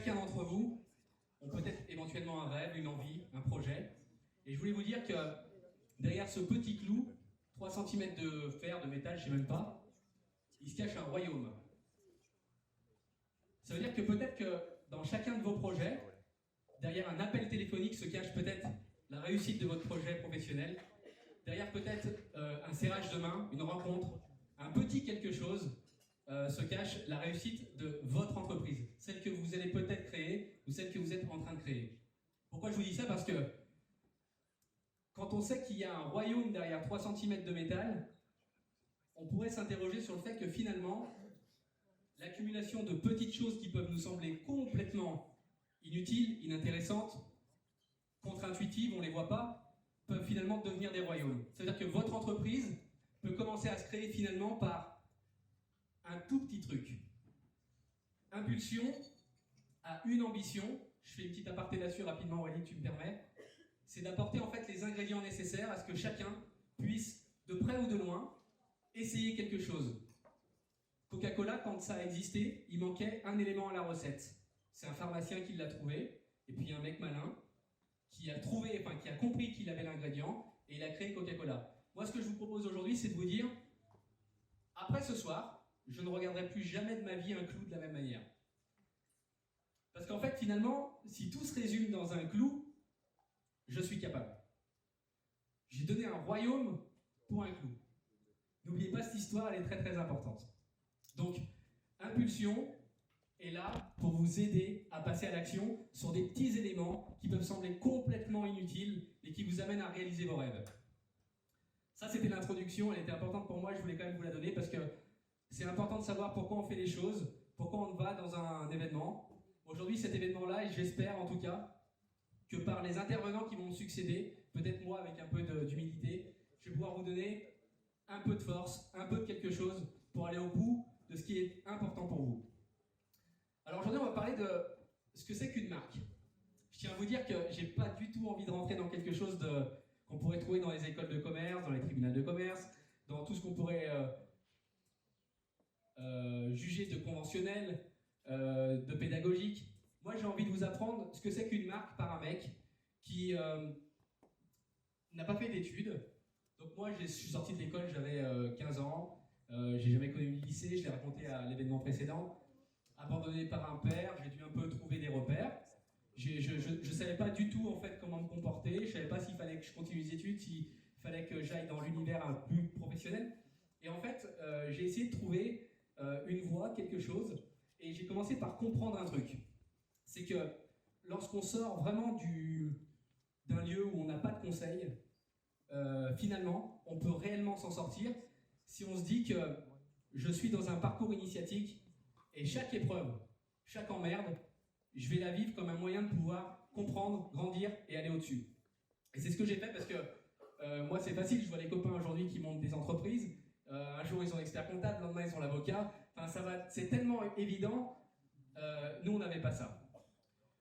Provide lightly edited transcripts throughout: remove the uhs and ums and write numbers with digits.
chacun d'entre vous ont peut-être éventuellement un rêve, une envie, un projet. Et je voulais vous dire que derrière ce petit clou, 3 cm de fer, de métal, je ne sais même pas, il se cache un royaume. Ça veut dire que peut-être que dans chacun de vos projets, derrière un appel téléphonique se cache peut-être la réussite de votre projet professionnel. Derrière peut-être un serrage de main, une rencontre, un petit quelque chose se cache la réussite de votre entreprise. Celle que vous allez peut-être créer ou celle que vous êtes en train de créer. Pourquoi je vous dis ça? Parce que quand on sait qu'il y a un royaume derrière 3 cm de métal, on pourrait s'interroger sur le fait que finalement, l'accumulation de petites choses qui peuvent nous sembler complètement inutiles, inintéressantes, contre-intuitives, on ne les voit pas, peuvent finalement devenir des royaumes. C'est-à-dire que votre entreprise peut commencer à se créer finalement par un tout petit truc. Impulsion à une ambition, je fais une petite aparté là-dessus rapidement, Walid, tu me permets, c'est d'apporter en fait les ingrédients nécessaires à ce que chacun puisse, de près ou de loin, essayer quelque chose. Coca-Cola, quand ça a existé, il manquait un élément à la recette. C'est un pharmacien qui l'a trouvé, et puis un mec malin qui a compris qu'il avait l'ingrédient, et il a créé Coca-Cola. Moi, ce que je vous propose aujourd'hui, c'est de vous dire, après ce soir, je ne regarderai plus jamais de ma vie un clou de la même manière. Parce qu'en fait, finalement, si tout se résume dans un clou, je suis capable. J'ai donné un royaume pour un clou. N'oubliez pas cette histoire, elle est très très importante. Donc, Impulsion est là pour vous aider à passer à l'action sur des petits éléments qui peuvent sembler complètement inutiles et qui vous amènent à réaliser vos rêves. Ça, c'était l'introduction, elle était importante pour moi, je voulais quand même vous la donner parce que c'est important de savoir pourquoi on fait les choses, pourquoi on va dans un événement. Aujourd'hui, cet événement-là, et j'espère en tout cas que par les intervenants qui vont me succéder, peut-être moi avec un peu d'humilité, je vais pouvoir vous donner un peu de force, un peu de quelque chose pour aller au bout de ce qui est important pour vous. Alors aujourd'hui, on va parler de ce que c'est qu'une marque. Je tiens à vous dire que j'ai pas du tout envie de rentrer dans quelque chose qu'on pourrait trouver dans les écoles de commerce, dans les tribunaux de commerce, dans tout ce qu'on pourrait juger de conventionnel, de pédagogique. Moi, j'ai envie de vous apprendre ce que c'est qu'une marque par un mec qui n'a pas fait d'études. Donc moi, je suis sorti de l'école, j'avais 15 ans, j'ai jamais connu le lycée, je l'ai raconté à l'événement précédent. Abandonné par un père, j'ai dû un peu trouver des repères. Je savais pas du tout en fait comment me comporter, je savais pas s'il fallait que je continue les études, s'il fallait que j'aille dans l'univers un peu plus professionnel. Et en fait, j'ai essayé de trouver une voie, quelque chose, et j'ai commencé par comprendre un truc. C'est que lorsqu'on sort vraiment d'un lieu où on n'a pas de conseils, finalement, on peut réellement s'en sortir si on se dit que je suis dans un parcours initiatique et chaque épreuve, chaque emmerde, je vais la vivre comme un moyen de pouvoir comprendre, grandir et aller au-dessus. Et c'est ce que j'ai fait parce que moi c'est facile, je vois les copains aujourd'hui qui montent des entreprises, un jour ils sont experts comptables, le lendemain ils sont l'avocat, enfin c'est tellement évident, nous on n'avait pas ça.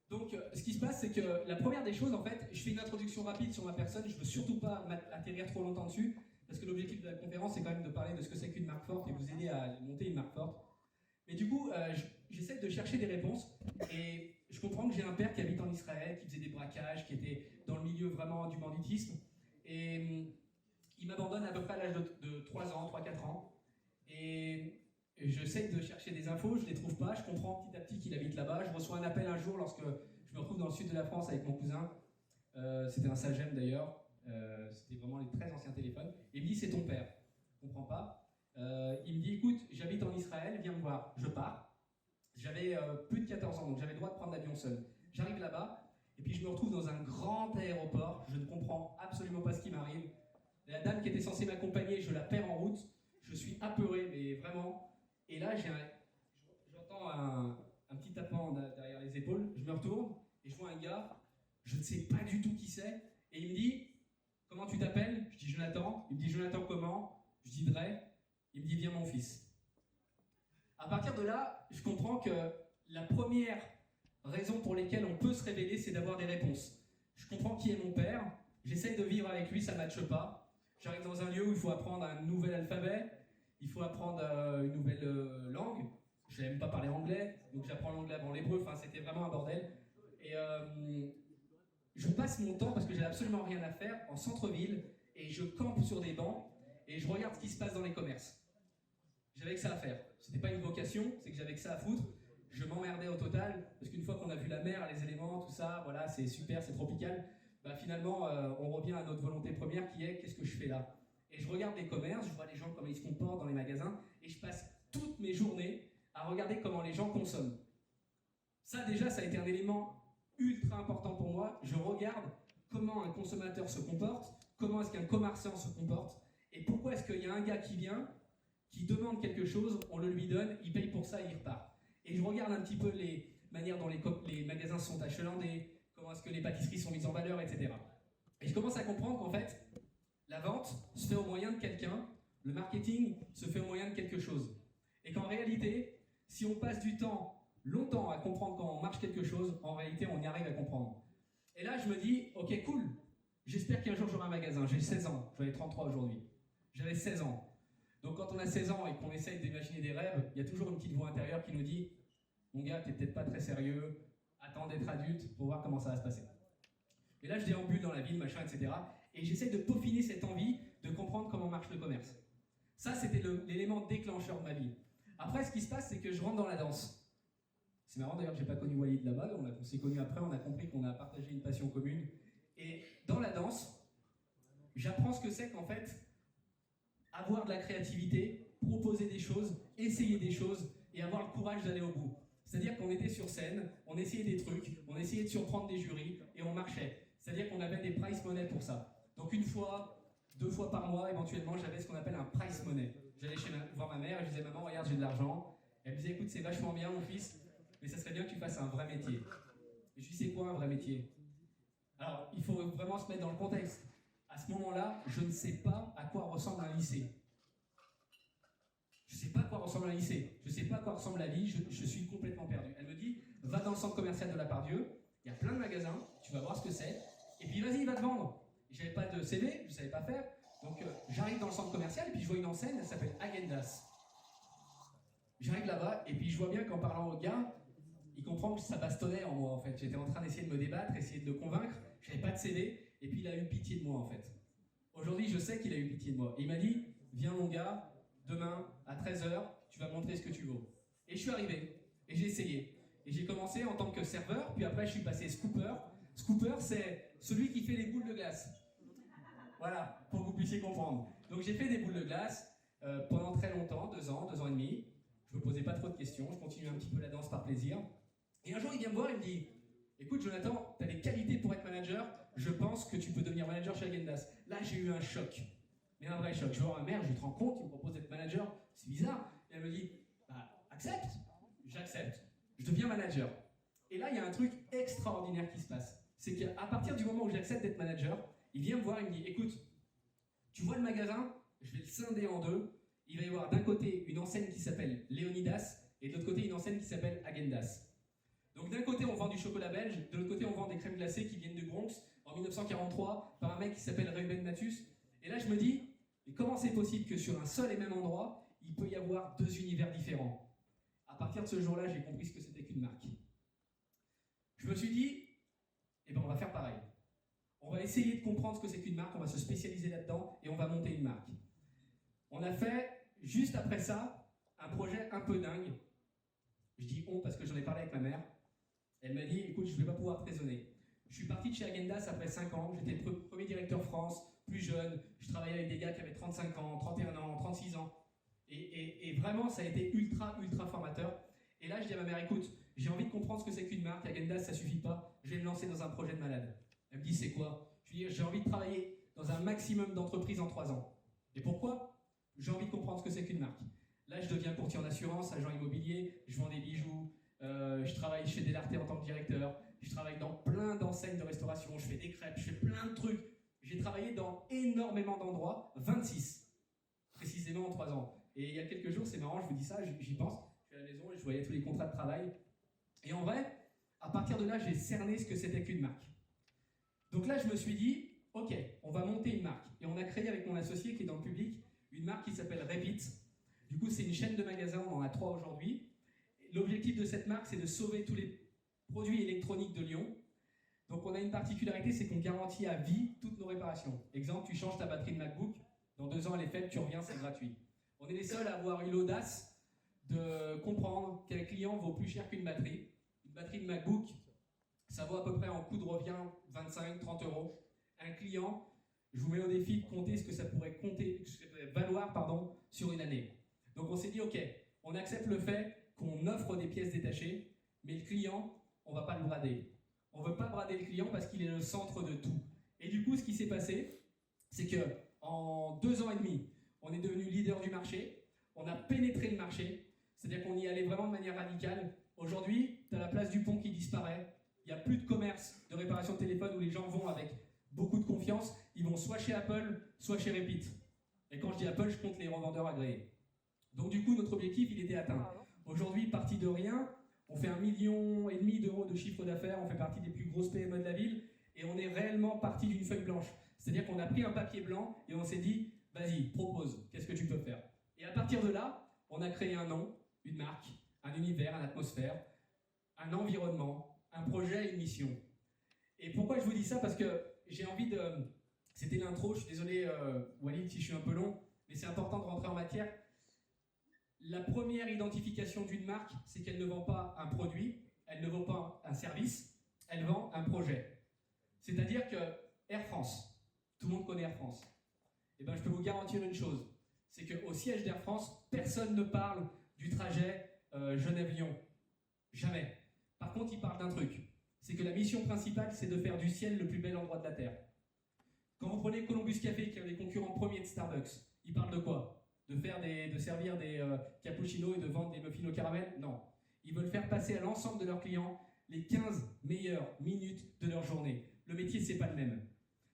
Donc, ce qui se passe, c'est que la première des choses, en fait, je fais une introduction rapide sur ma personne, je ne veux surtout pas atterrir trop longtemps dessus, parce que l'objectif de la conférence, c'est quand même de parler de ce que c'est qu'une marque forte et vous aider à monter une marque forte. Mais du coup, j'essaie de chercher des réponses, et je comprends que j'ai un père qui habite en Israël, qui faisait des braquages, qui était dans le milieu vraiment du banditisme, et il m'abandonne à peu près à l'âge de 3 ans, 3-4 ans, et j'essaie de chercher des infos, je ne les trouve pas, je comprends petit à petit qu'il habite là-bas, je reçois un appel un jour lorsque je me retrouve dans le sud de la France avec mon cousin, c'était un Sagem d'ailleurs, c'était vraiment les très anciens téléphones, et il me dit c'est ton père, je ne comprends pas, il me dit écoute j'habite en Israël, viens me voir, je pars, j'avais plus de 14 ans donc j'avais le droit de prendre l'avion seul, j'arrive là-bas, et puis je me retrouve dans un grand aéroport, je ne comprends absolument pas ce qui m'arrive, la dame qui était censée m'accompagner, je la perds en route, je suis apeuré mais vraiment. Et là, j'entends un petit tapement derrière les épaules, je me retourne et je vois un gars, je ne sais pas du tout qui c'est, et il me dit « Comment tu t'appelles ?» Je dis « Jonathan ». Il me dit « Jonathan comment ?» Je dis « Dre ». Il me dit « Viens mon fils ». À partir de là, je comprends que la première raison pour laquelle on peut se révéler, c'est d'avoir des réponses. Je comprends qui est mon père, j'essaye de vivre avec lui, ça ne matche pas. J'arrive dans un lieu où il faut apprendre un nouvel alphabet, il faut apprendre une nouvelle langue, je n'aime pas parler anglais, donc j'apprends l'anglais avant l'hébreu, enfin c'était vraiment un bordel. Et je passe mon temps, parce que j'ai absolument rien à faire, en centre-ville, et je campe sur des bancs, et je regarde ce qui se passe dans les commerces. J'avais que ça à faire. C'était pas une vocation, c'est que j'avais que ça à foutre. Je m'emmerdais au total, parce qu'une fois qu'on a vu la mer, les éléments, tout ça, voilà, c'est super, c'est tropical. Bah finalement, on revient à notre volonté première qui est qu'est-ce que je fais là? Et je regarde les commerces, je vois les gens comment ils se comportent dans les magasins, et je passe toutes mes journées à regarder comment les gens consomment. Ça déjà, ça a été un élément ultra important pour moi. Je regarde comment un consommateur se comporte, comment est-ce qu'un commerçant se comporte, et pourquoi est-ce qu'il y a un gars qui vient, qui demande quelque chose, on le lui donne, il paye pour ça et il repart. Et je regarde un petit peu les manières dont les magasins sont achalandés, comment est-ce que les pâtisseries sont mises en valeur, etc. Et je commence à comprendre qu'en fait, la vente se fait au moyen de quelqu'un, le marketing se fait au moyen de quelque chose. Et qu'en réalité, si on passe du temps, longtemps, à comprendre comment marche quelque chose, en réalité, on y arrive à comprendre. Et là, je me dis, ok, cool, j'espère qu'un jour j'aurai un magasin. J'ai 16 ans, j'en ai 33 aujourd'hui. J'avais 16 ans. Donc quand on a 16 ans et qu'on essaye d'imaginer des rêves, il y a toujours une petite voix intérieure qui nous dit « Mon gars, t'es peut-être pas très sérieux, attends d'être adulte pour voir comment ça va se passer. » Et là, je déambule dans la ville, machin, etc. Et j'essaie de peaufiner cette envie de comprendre comment marche le commerce. Ça, c'était l'élément déclencheur de ma vie. Après, ce qui se passe, c'est que je rentre dans la danse. C'est marrant d'ailleurs, j'ai pas connu Walid là-bas, on s'est connus après, on a compris qu'on a partagé une passion commune. Et dans la danse, j'apprends ce que c'est qu'en fait, avoir de la créativité, proposer des choses, essayer des choses et avoir le courage d'aller au bout. C'est-à-dire qu'on était sur scène, on essayait des trucs, on essayait de surprendre des jurys et on marchait. C'est-à-dire qu'on avait des price money pour ça. Donc une fois, 2 fois par mois, éventuellement, j'avais ce qu'on appelle un price money. J'allais voir ma mère et je disais « Maman, regarde, j'ai de l'argent. » Elle me disait « Écoute, c'est vachement bien, mon fils, mais ça serait bien que tu fasses un vrai métier. » Et je lui dis « C'est quoi un vrai métier ?» Alors, il faut vraiment se mettre dans le contexte. À ce moment-là, je ne sais pas à quoi ressemble un lycée. Je ne sais pas à quoi ressemble un lycée. Je ne sais pas à quoi ressemble la vie. Je suis complètement perdu. Elle me dit, va dans le centre commercial de la Pardieu. Il y a plein de magasins. Tu vas voir ce que c'est. Et puis vas-y, il va te vendre. Je n'avais pas de CV, je ne savais pas faire. Donc j'arrive dans le centre commercial et puis je vois une enseigne, elle s'appelle Häagen-Dazs. J'arrive là-bas et puis je vois bien qu'en parlant au gars, il comprend que ça bastonnait en moi en fait. J'étais en train d'essayer de me débattre, essayer de le convaincre. Je n'avais pas de CV. Et puis il a eu pitié de moi en fait. Aujourd'hui, je sais qu'il a eu pitié de moi. Et il m'a dit, viens mon gars, demain à 13h, tu vas montrer ce que tu vaux. Et je suis arrivé, et j'ai essayé. Et j'ai commencé en tant que serveur, puis après je suis passé scooper. Scooper, c'est celui qui fait les boules de glace. Voilà, pour que vous puissiez comprendre. Donc j'ai fait des boules de glace pendant très longtemps, 2 ans, 2 ans et demi. Je me posais pas trop de questions, je continuais un petit peu la danse par plaisir. Et un jour, il vient me voir et me dit, écoute Jonathan, tu as les qualités pour être manager, je pense que tu peux devenir manager chez Häagen-Dazs. Là, j'ai eu un choc. Mais un vrai choc. Je vois ma mère, je te rends compte, il me propose d'être manager, c'est bizarre. Et elle me dit, bah, accepte. J'accepte. Je deviens manager. Et là, il y a un truc extraordinaire qui se passe. C'est qu'à partir du moment où j'accepte d'être manager, il vient me voir et me dit, écoute, tu vois le magasin, je vais le scinder en deux. Il va y avoir d'un côté une enseigne qui s'appelle Léonidas et de l'autre côté une enseigne qui s'appelle Häagen-Dazs. Donc d'un côté, on vend du chocolat belge, de l'autre côté, on vend des crèmes glacées qui viennent du Bronx en 1943 par un mec qui s'appelle Reuben Mathus. Et là, je me dis, mais comment c'est possible que sur un seul et même endroit, il peut y avoir 2 univers différents? À partir de ce jour-là, j'ai compris ce que c'était qu'une marque. Je me suis dit, eh ben, on va faire pareil. On va essayer de comprendre ce que c'est qu'une marque, on va se spécialiser là-dedans et on va monter une marque. On a fait, juste après ça, un projet un peu dingue. Je dis on parce que j'en ai parlé avec ma mère. Elle m'a dit, écoute, je ne vais pas pouvoir te raisonner. Je suis parti de chez Häagen-Dazs après 5 ans, j'étais le premier directeur France, plus jeune, je travaillais avec des gars qui avaient 35 ans, 31 ans, 36 ans. Et vraiment, ça a été ultra formateur. Et là, je dis à ma mère, écoute, j'ai envie de comprendre ce que c'est qu'une marque, Häagen-Dazs, ça suffit pas, je vais me lancer dans un projet de malade. Elle me dit, c'est quoi? Je lui dis, j'ai envie de travailler dans un maximum d'entreprises en 3 ans. Et pourquoi? J'ai envie de comprendre ce que c'est qu'une marque. Là, je deviens courtier en assurance, agent immobilier, je vends des bijoux, je travaille chez Delarté en tant que directeur, je travaille dans plein d'enseignes de restauration, je fais des crêpes, je fais plein de trucs. J'ai travaillé dans énormément d'endroits, 26, précisément en 3 ans. Et il y a quelques jours, c'est marrant, je vous dis ça, j'y pense, je suis à la maison et je voyais tous les contrats de travail. Et en vrai, à partir de là, j'ai cerné ce que c'était qu'une marque. Donc là, je me suis dit, ok, on va monter une marque. Et on a créé avec mon associé qui est dans le public, une marque qui s'appelle Repeat. Du coup, c'est une chaîne de magasins, on en a 3 aujourd'hui. l'objectif de cette marque, c'est de sauver tous les produits électroniques de Lyon. Donc on a une particularité, c'est qu'on garantit à vie toutes nos réparations. Exemple, tu changes ta batterie de MacBook, dans 2 ans elle est faible, tu reviens, c'est gratuit. On est les seuls à avoir eu l'audace de comprendre qu'un client vaut plus cher qu'une batterie. Une batterie de MacBook, ça vaut à peu près en coût de revient 25-30 euros. Un client, je vous mets au défi de compter ce que ça pourrait valoir sur une année. Donc on s'est dit, ok, on accepte le fait qu'on offre des pièces détachées, mais le client, on ne va pas le brader. On ne veut pas brader le client parce qu'il est le centre de tout. Et du coup, ce qui s'est passé, c'est qu'en 2 ans et demi, on est devenu leader du marché, on a pénétré le marché, c'est-à-dire qu'on y allait vraiment de manière radicale. Aujourd'hui, tu as la place du pont qui disparaît, il n'y a plus de commerce de réparation de téléphone où les gens vont avec beaucoup de confiance, ils vont soit chez Apple, soit chez Repeat. Et quand je dis Apple, je compte les revendeurs agréés. Donc du coup, notre objectif, il était atteint. Aujourd'hui, parti de rien, on fait 1,5 million d'euros de chiffre d'affaires, on fait partie des plus grosses PME de la ville, et on est réellement parti d'une feuille blanche. C'est-à-dire qu'on a pris un papier blanc et on s'est dit, vas-y, propose, qu'est-ce que tu peux faire? Et à partir de là, on a créé un nom, une marque, un univers, une atmosphère, un environnement, un projet, une mission. Et pourquoi je vous dis ça? Parce que j'ai envie de... C'était l'intro, je suis désolé Walid si je suis un peu long, mais c'est important de rentrer en matière. La première identification d'une marque, c'est qu'elle ne vend pas un produit, elle ne vend pas un service, elle vend un projet. C'est-à-dire que Air France, tout le monde connaît Air France, et ben je peux vous garantir une chose, c'est qu'au siège d'Air France, personne ne parle du trajet Genève-Lyon. Jamais. Par contre, ils parlent d'un truc, c'est que la mission principale, c'est de faire du ciel le plus bel endroit de la Terre. Quand vous prenez Columbus Café, qui est un des concurrents premiers de Starbucks, ils parlent de quoi? De servir des cappuccinos et de vendre des muffins au caramel? Non. Ils veulent faire passer à l'ensemble de leurs clients les 15 meilleures minutes de leur journée. Le métier, c'est pas le même.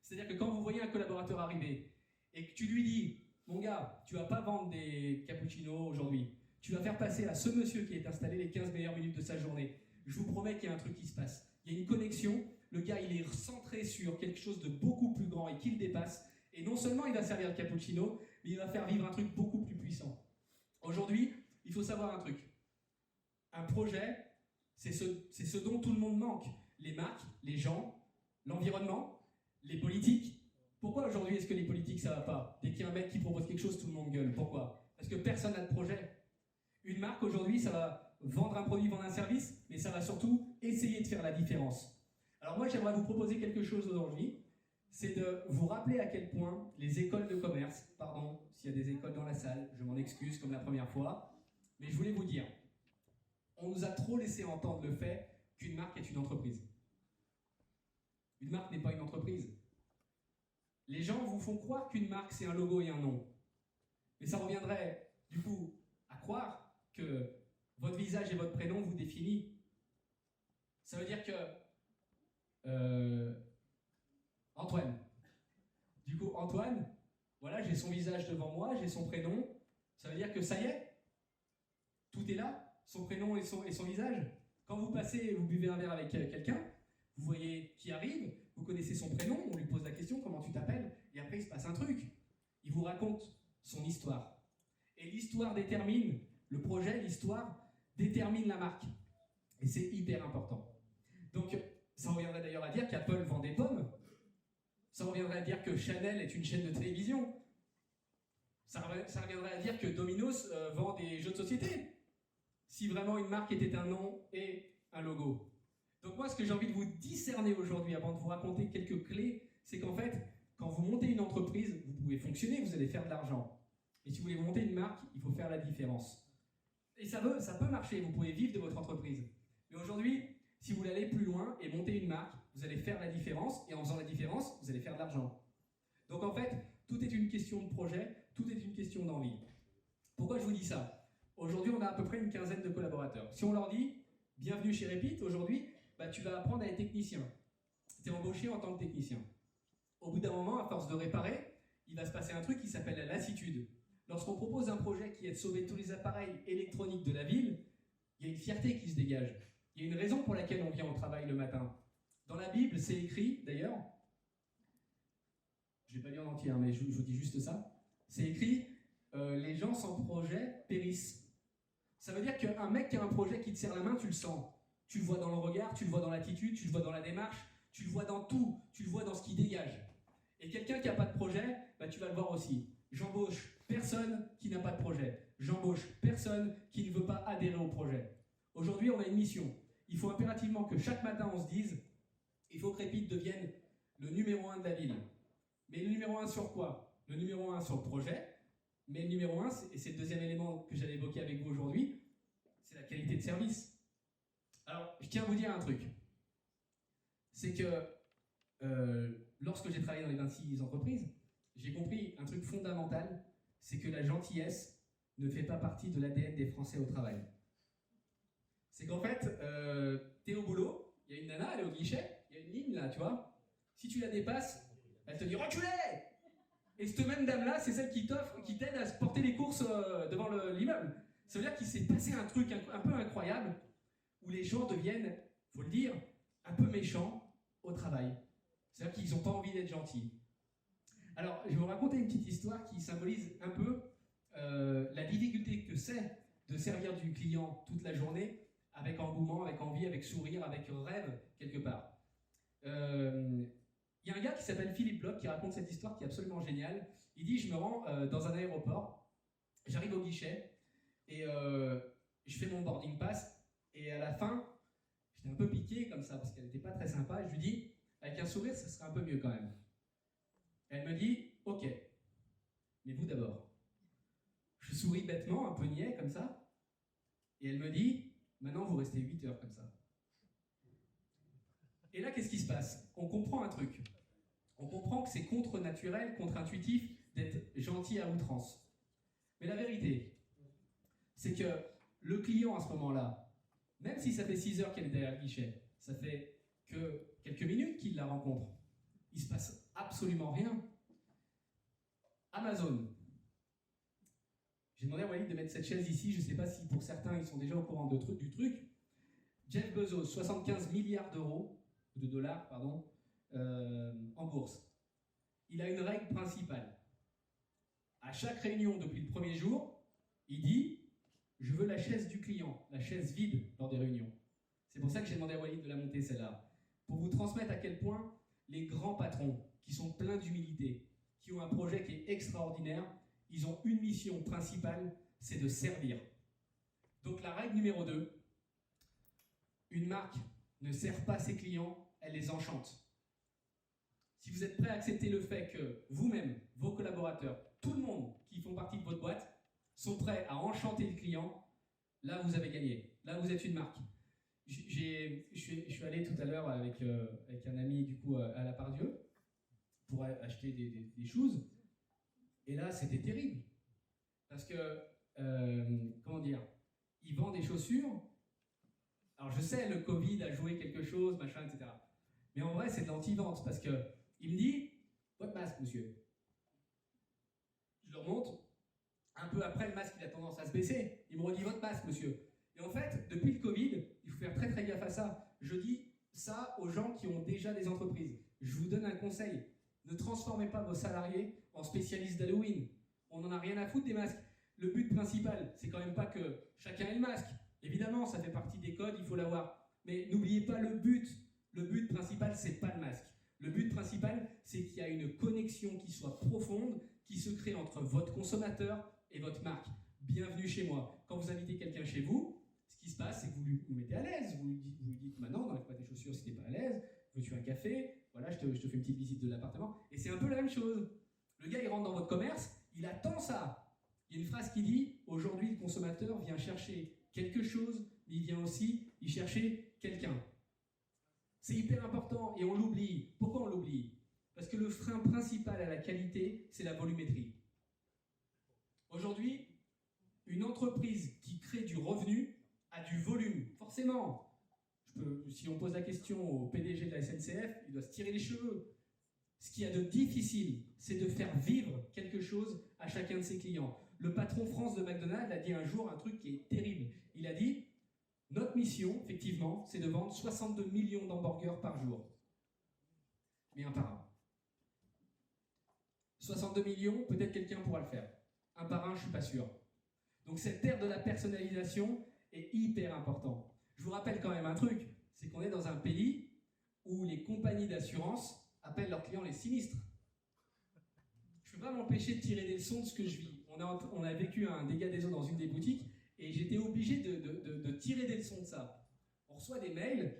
C'est-à-dire que quand vous voyez un collaborateur arriver et que tu lui dis, mon gars, tu vas pas vendre des cappuccinos aujourd'hui, tu vas faire passer à ce monsieur qui est installé les 15 meilleures minutes de sa journée. Je vous promets qu'il y a un truc qui se passe. Il y a une connexion, le gars il est centré sur quelque chose de beaucoup plus grand et qu'il dépasse. Et non seulement il va servir le cappuccino, mais il va faire vivre un truc beaucoup plus puissant. Aujourd'hui, il faut savoir un truc. Un projet, c'est ce dont tout le monde manque. Les marques, les gens, l'environnement, les politiques. Pourquoi aujourd'hui est-ce que les politiques ça va pas? Dès qu'il y a un mec qui propose quelque chose, tout le monde gueule. Pourquoi? Parce que personne n'a de projet. Une marque aujourd'hui, ça va vendre un produit, vendre un service, mais ça va surtout essayer de faire la différence. Alors moi, j'aimerais vous proposer quelque chose aujourd'hui, c'est de vous rappeler à quel point les écoles de commerce, pardon, s'il y a des écoles dans la salle, je m'en excuse comme la première fois, mais je voulais vous dire, on nous a trop laissé entendre le fait qu'une marque est une entreprise. Une marque n'est pas une entreprise. Les gens vous font croire qu'une marque, c'est un logo et un nom. Mais ça reviendrait, du coup, à croire que votre visage et votre prénom vous définissent. Ça veut dire que... Antoine. Du coup, Antoine, voilà, j'ai son visage devant moi, j'ai son prénom. Ça veut dire que ça y est, tout est là, son prénom et son visage. Quand vous passez, vous buvez un verre avec quelqu'un, vous voyez qui arrive, vous connaissez son prénom, on lui pose la question, comment tu t'appelles? Et après, il se passe un truc. Il vous raconte son histoire. Et l'histoire détermine le projet, l'histoire détermine la marque. Et c'est hyper important. Donc, ça reviendrait d'ailleurs à dire qu'Apple vend des pommes. Ça reviendrait à dire que Chanel est une chaîne de télévision. Ça reviendrait à dire que Domino's vend des jeux de société. Si vraiment une marque était un nom et un logo. Donc moi, ce que j'ai envie de vous discerner aujourd'hui, avant de vous raconter quelques clés, c'est qu'en fait, quand vous montez une entreprise, vous pouvez fonctionner, vous allez faire de l'argent. Et si vous voulez monter une marque, il faut faire la différence. Et ça peut marcher, vous pouvez vivre de votre entreprise. Mais aujourd'hui, si vous voulez aller plus loin et monter une marque, vous allez faire la différence, et en faisant la différence, vous allez faire de l'argent. Donc en fait, tout est une question de projet, tout est une question d'envie. Pourquoi je vous dis ça? Aujourd'hui, on a à peu près une quinzaine de collaborateurs. Si on leur dit, bienvenue chez Repeat, aujourd'hui, tu vas apprendre à être technicien. Tu es embauché en tant que technicien. Au bout d'un moment, à force de réparer, il va se passer un truc qui s'appelle la lassitude. Lorsqu'on propose un projet qui est de sauver tous les appareils électroniques de la ville, il y a une fierté qui se dégage. Il y a une raison pour laquelle on vient au travail le matin. Dans la Bible, c'est écrit, d'ailleurs, je ne vais pas lire en entier, mais je vous dis juste ça, c'est écrit, les gens sans projet périssent. Ça veut dire qu'un mec qui a un projet qui te serre la main, tu le sens. Tu le vois dans le regard, tu le vois dans l'attitude, tu le vois dans la démarche, tu le vois dans tout, tu le vois dans ce qu'il dégage. Et quelqu'un qui n'a pas de projet, bah, tu vas le voir aussi. J'embauche personne qui n'a pas de projet. J'embauche personne qui ne veut pas adhérer au projet. Aujourd'hui, on a une mission. Il faut impérativement que chaque matin, on se dise, il faut que Répit devienne le numéro 1 de la ville. Mais le numéro 1 sur quoi? Le numéro 1 sur le projet. Mais le numéro 1, et c'est le deuxième élément que j'allais évoquer avec vous aujourd'hui, c'est la qualité de service. Alors, je tiens à vous dire un truc. C'est que lorsque j'ai travaillé dans les 26 entreprises, j'ai compris un truc fondamental, c'est que la gentillesse ne fait pas partie de l'ADN des Français au travail. C'est qu'en fait, t'es au boulot, il y a une nana, elle est au guichet, il y a une ligne là, tu vois. Si tu la dépasses, elle te dit « Reculez !» Et cette même dame-là, c'est celle qui t'aide à se porter les courses devant l'immeuble. Ça veut dire qu'il s'est passé un truc un peu incroyable où les gens deviennent, faut le dire, un peu méchants au travail. C'est-à-dire qu'ils n'ont pas envie d'être gentils. Alors, je vais vous raconter une petite histoire qui symbolise un peu la difficulté que c'est de servir du client toute la journée avec engouement, avec envie, avec sourire, avec rêve, quelque part. Il y a un gars qui s'appelle Philippe Bloch qui raconte cette histoire qui est absolument géniale. Il dit, je me rends dans un aéroport, j'arrive au guichet et je fais mon boarding pass et à la fin, j'étais un peu piqué comme ça parce qu'elle n'était pas très sympa et je lui dis, avec un sourire, ça serait un peu mieux quand même. Elle me dit, ok, mais vous d'abord. Je souris bêtement, un peu niais comme ça, et elle me dit, maintenant vous restez 8 heures comme ça. Et là, qu'est-ce qui se passe? On comprend un truc. On comprend que c'est contre-naturel, contre-intuitif d'être gentil à outrance. Mais la vérité, c'est que le client à ce moment-là, même si ça fait 6 heures qu'elle est derrière le guichet, ça fait que quelques minutes qu'il la rencontre, il se passe absolument rien. Amazon. J'ai demandé à Walid de mettre cette chaise ici, je ne sais pas si pour certains ils sont déjà au courant du truc. Jeff Bezos, 75 milliards de dollars, en bourse. Il a une règle principale. À chaque réunion depuis le premier jour, il dit « Je veux la chaise du client, la chaise vide lors des réunions ». C'est pour ça que j'ai demandé à Walid de la monter celle-là. Pour vous transmettre à quel point les grands patrons, qui sont pleins d'humilité, qui ont un projet qui est extraordinaire, ils ont une mission principale, c'est de servir. Donc la règle numéro 2, une marque ne sert pas ses clients, elle les enchante. Si vous êtes prêt à accepter le fait que vous-même, vos collaborateurs, tout le monde qui font partie de votre boîte, sont prêts à enchanter le client, là vous avez gagné. Là vous êtes une marque. Je suis allé tout à l'heure avec un ami du coup à La Part-Dieu pour acheter des choses. Et là c'était terrible. Parce que, comment dire, il vend des chaussures. Alors je sais, le Covid a joué quelque chose, machin, etc. Mais en vrai c'est de l'anti-vente parce que il me dit, votre masque, monsieur. Je le remonte. Un peu après, le masque, il a tendance à se baisser. Il me redit, votre masque, monsieur. Et en fait, depuis le Covid, il faut faire très très gaffe à ça. Je dis ça aux gens qui ont déjà des entreprises. Je vous donne un conseil. Ne transformez pas vos salariés en spécialistes d'Halloween. On n'en a rien à foutre des masques. Le but principal, c'est quand même pas que chacun ait le masque. Évidemment, ça fait partie des codes, il faut l'avoir. Mais n'oubliez pas le but. Le but principal, c'est pas le masque. Le but principal, c'est qu'il y a une connexion qui soit profonde, qui se crée entre votre consommateur et votre marque. Bienvenue chez moi. Quand vous invitez quelqu'un chez vous, ce qui se passe, c'est que vous lui mettez à l'aise. Vous lui dites maintenant, n'enlève pas tes chaussures si tu n'es pas à l'aise. Veux-tu un café? Voilà, je te fais une petite visite de l'appartement. Et c'est un peu la même chose. Le gars, il rentre dans votre commerce, il attend ça. Il y a une phrase qui dit, aujourd'hui, le consommateur vient chercher quelque chose, mais il vient aussi y chercher quelqu'un. C'est hyper important et on l'oublie. Pourquoi on l'oublie? Parce que le frein principal à la qualité, c'est la volumétrie. Aujourd'hui, une entreprise qui crée du revenu a du volume. Forcément, si on pose la question au PDG de la SNCF, il doit se tirer les cheveux. Ce qu'il y a de difficile, c'est de faire vivre quelque chose à chacun de ses clients. Le patron France de McDonald's a dit un jour un truc qui est terrible. Il a dit, notre mission, effectivement, c'est de vendre 62 millions d'hamburgers par jour. Mais un par un. 62 millions, peut-être quelqu'un pourra le faire. Un par un, je ne suis pas sûr. Donc cette ère de la personnalisation est hyper important. Je vous rappelle quand même un truc, c'est qu'on est dans un pays où les compagnies d'assurance appellent leurs clients les sinistres. Je ne peux pas m'empêcher de tirer des leçons de ce que je vis. On a vécu un dégât des eaux dans une des boutiques et j'étais obligé de tirer des leçons de ça. On reçoit des mails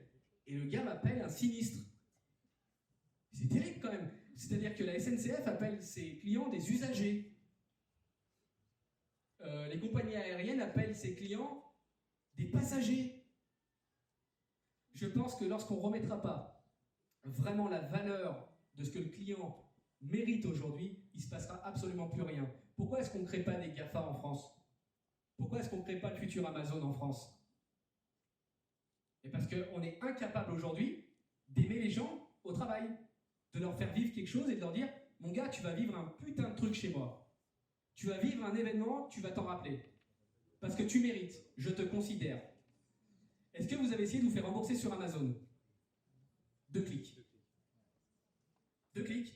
et le gars m'appelle un sinistre. C'est terrible quand même. C'est-à-dire que la SNCF appelle ses clients des usagers. Les compagnies aériennes appellent ses clients des passagers. Je pense que lorsqu'on ne remettra pas vraiment la valeur de ce que le client mérite aujourd'hui, il ne se passera absolument plus rien. Pourquoi est-ce qu'on ne crée pas des GAFA en France? Pourquoi est-ce qu'on ne crée pas le futur Amazon en France? Et parce qu'on est incapable aujourd'hui d'aimer les gens au travail, de leur faire vivre quelque chose et de leur dire « Mon gars, tu vas vivre un putain de truc chez moi. Tu vas vivre un événement, tu vas t'en rappeler. Parce que tu mérites, je te considère. » Est-ce que vous avez essayé de vous faire rembourser sur Amazon? 2 clics. 2 clics.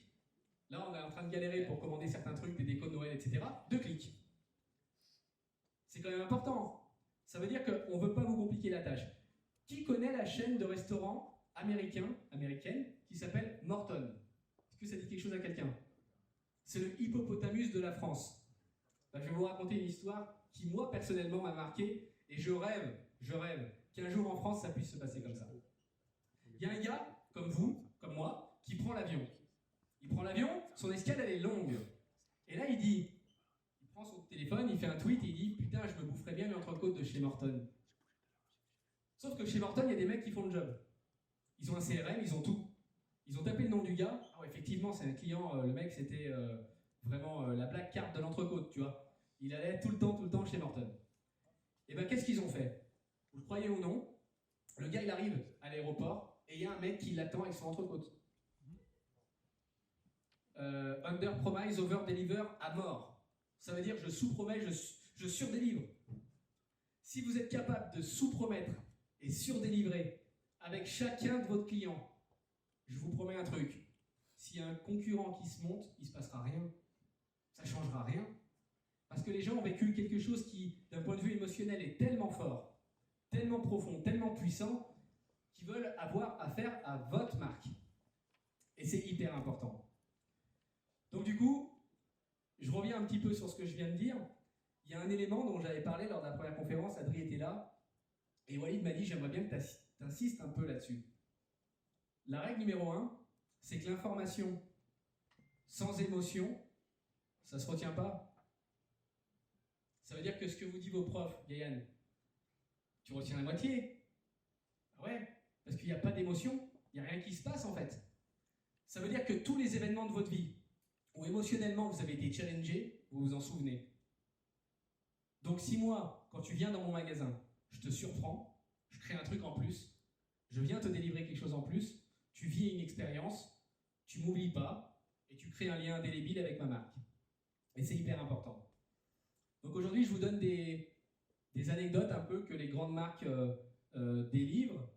Là, on est en train de galérer pour commander certains trucs, des décos de Noël, etc. 2 clics. C'est quand même important. Ça veut dire qu'on ne veut pas vous compliquer la tâche. Qui connaît la chaîne de restaurants américaine qui s'appelle Morton? Est-ce que ça dit quelque chose à quelqu'un? C'est le hippopotamus de la France. Ben, je vais vous raconter une histoire qui, moi, personnellement, m'a marqué et je rêve qu'un jour en France, ça puisse se passer comme ça. Il y a un gars, comme vous, comme moi, qui prend l'avion. Il prend l'avion, son escale, elle est longue. Et là, il prend son téléphone, il fait un tweet et il dit « Putain, je me boufferais bien une entrecôte de chez Morton. » Sauf que chez Morton, il y a des mecs qui font le job. Ils ont un CRM, ils ont tout. Ils ont tapé le nom du gars. Ah ouais, effectivement, c'est un client, le mec, c'était vraiment la black card de l'entrecôte, tu vois. Il allait tout le temps chez Morton. Et ben, qu'est-ce qu'ils ont fait? Vous le croyez ou non, le gars, il arrive à l'aéroport et il y a un mec qui l'attend avec son entrecôte. Under promise, over deliver à mort. Ça veut dire je sous-promets, je surdélivre. Si vous êtes capable de sous-promettre et surdélivrer avec chacun de votre clients, je vous promets un truc. S'il y a un concurrent qui se monte, il ne se passera rien. Ça ne changera rien. Parce que les gens ont vécu quelque chose qui, d'un point de vue émotionnel, est tellement fort, tellement profond, tellement puissant, qu'ils veulent avoir affaire à votre marque. Et c'est hyper important. Donc du coup, je reviens un petit peu sur ce que je viens de dire. Il y a un élément dont j'avais parlé lors de la première conférence, Adri était là, et Walid m'a dit, j'aimerais bien que tu insistes un peu là-dessus. La règle numéro 1, c'est que l'information sans émotion, ça ne se retient pas. Ça veut dire que ce que vous dit vos profs, Gaëlle, tu retiens la moitié. Ah ouais, parce qu'il n'y a pas d'émotion, il n'y a rien qui se passe en fait. Ça veut dire que tous les événements de votre vie, où émotionnellement vous avez été challengé, vous vous en souvenez. Donc si moi, quand tu viens dans mon magasin, je te surprends, je crée un truc en plus, je viens te délivrer quelque chose en plus, tu vis une expérience, tu m'oublies pas, et tu crées un lien indélébile avec ma marque. Et c'est hyper important. Donc aujourd'hui, je vous donne des anecdotes un peu que les grandes marques délivrent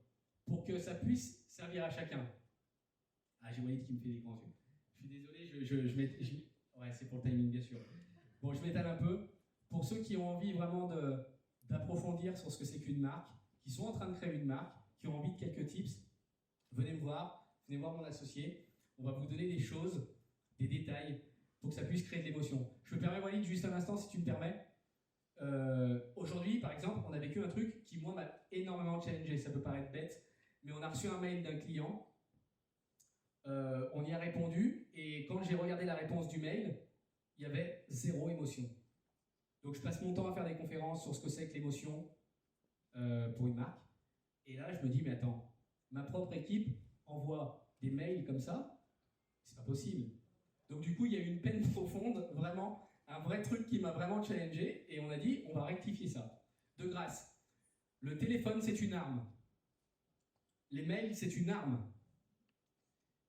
pour que ça puisse servir à chacun. Ah, j'ai Walid qui me fait des grands yeux. Je suis désolé, ouais, c'est pour le timing, bien sûr. Bon, je m'étale un peu. Pour ceux qui ont envie vraiment d'approfondir sur ce que c'est qu'une marque, qui sont en train de créer une marque, qui ont envie de quelques tips, venez me voir, venez voir mon associé. On va vous donner des choses, des détails, pour que ça puisse créer de l'émotion. Je me permets, Walid, juste un instant, si tu me permets. Aujourd'hui, par exemple, on a vécu un truc qui, moi, m'a énormément challengé. Ça peut paraître bête, mais on a reçu un mail d'un client. On y a répondu, et quand j'ai regardé la réponse du mail, il y avait 0 émotion. Donc je passe mon temps à faire des conférences sur ce que c'est que l'émotion pour une marque. Et là, je me dis, mais attends, ma propre équipe envoie des mails comme ça, c'est pas possible. Donc du coup, il y a eu une peine profonde, vraiment, un vrai truc qui m'a vraiment challengé, et on a dit, on va rectifier ça. De grâce, le téléphone, c'est une arme. Les mails, c'est une arme.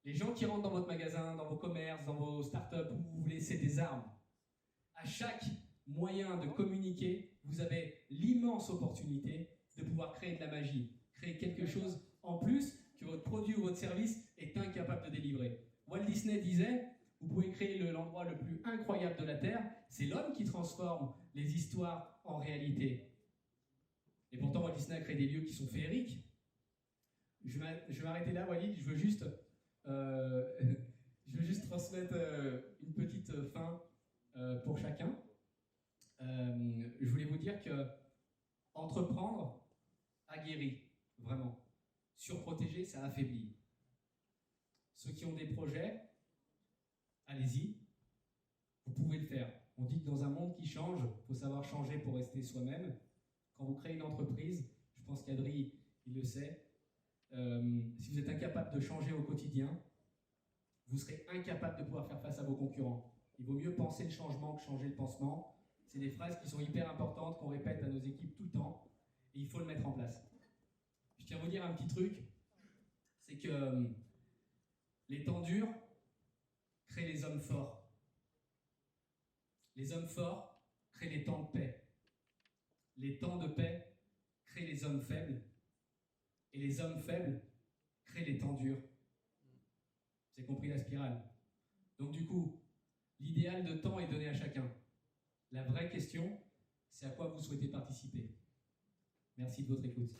Les gens qui rentrent dans votre magasin, dans vos commerces, dans vos startups, où vous voulez, c'est des armes. À chaque moyen de communiquer, vous avez l'immense opportunité de pouvoir créer de la magie, créer quelque chose en plus que votre produit ou votre service est incapable de délivrer. Walt Disney disait, vous pouvez créer l'endroit le plus incroyable de la Terre, c'est l'homme qui transforme les histoires en réalité. Et pourtant, Walt Disney a créé des lieux qui sont féeriques. Je vais m'arrêter là, Walid. Je veux juste transmettre une petite fin pour chacun. Je voulais vous dire que entreprendre a guéri, vraiment. Surprotéger, ça affaiblit. Ceux qui ont des projets, allez-y, vous pouvez le faire. On dit que dans un monde qui change, il faut savoir changer pour rester soi-même. Quand vous créez une entreprise, je pense qu'Adri, il le sait, si vous êtes incapable de changer au quotidien, vous serez incapable de pouvoir faire face à vos concurrents. Il vaut mieux penser le changement que changer le pansement. C'est des phrases qui sont hyper importantes, qu'on répète à nos équipes tout le temps, et il faut le mettre en place. Je tiens à vous dire un petit truc, c'est que les temps durs créent les hommes forts. Les hommes forts créent les temps de paix. Les temps de paix créent les hommes faibles. Et les hommes faibles créent les temps durs. Vous avez compris la spirale. Donc du coup, l'idéal de temps est donné à chacun. La vraie question, c'est à quoi vous souhaitez participer. Merci de votre écoute.